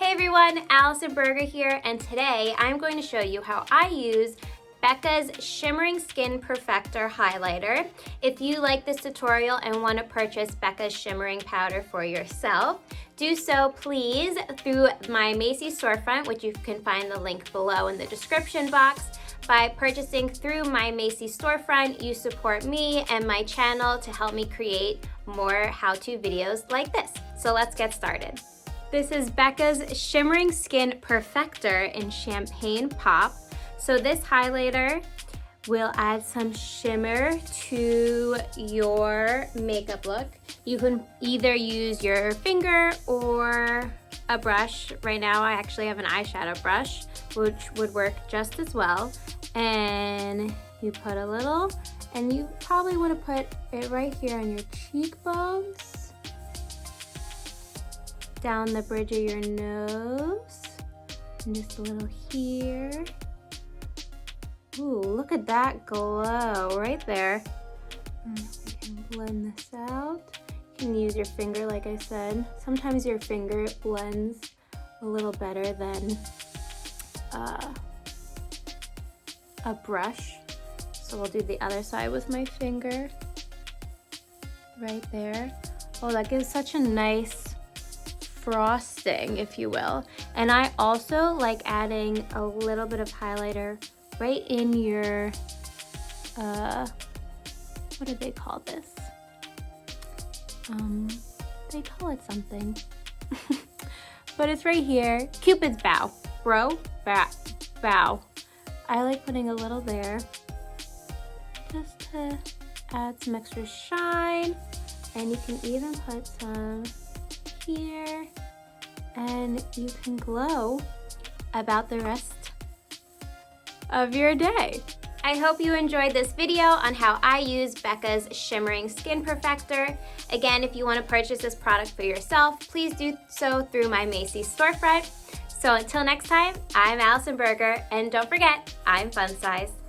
Hey everyone, Allison Berger here, and today I'm going to show you how I use BECCA'S Shimmering Skin Perfector Highlighter. If you like this tutorial and want to purchase BECCA'S Shimmering Powder for yourself, do so please through my Macy's storefront, which you can find the link below in the description box. By purchasing through my Macy's storefront, you support me and my channel to help me create more how-to videos like this. So let's get started. This is BECCA'S Shimmering Skin Perfector in Champagne Pop. So this highlighter will add some shimmer to your makeup look. You can either use your finger or a brush. Right now I actually have an eyeshadow brush, which would work just as well. And you put a little, and you probably want to put it right here on your cheekbones, down the bridge of your nose, and just a little here. Ooh, look at that glow right there. And we can blend this out. You can use your finger, like I said. Sometimes your finger blends a little better than a brush. So we'll do the other side with my finger right there. Oh, that gives such a nice frosting, if you will. And I also like adding a little bit of highlighter right in your, what do they call this? They call it something. But it's right here. Cupid's bow. Bow. I like putting a little there just to add some extra shine. And you can even put some here, and you can glow about the rest of your day. I hope you enjoyed this video on how I use BECCA'S Shimmering Skin Perfector. Again, if you want to purchase this product for yourself, please do so through my Macy's storefront. So until next time, I'm Allison Berger, and don't forget, I'm fun-sized.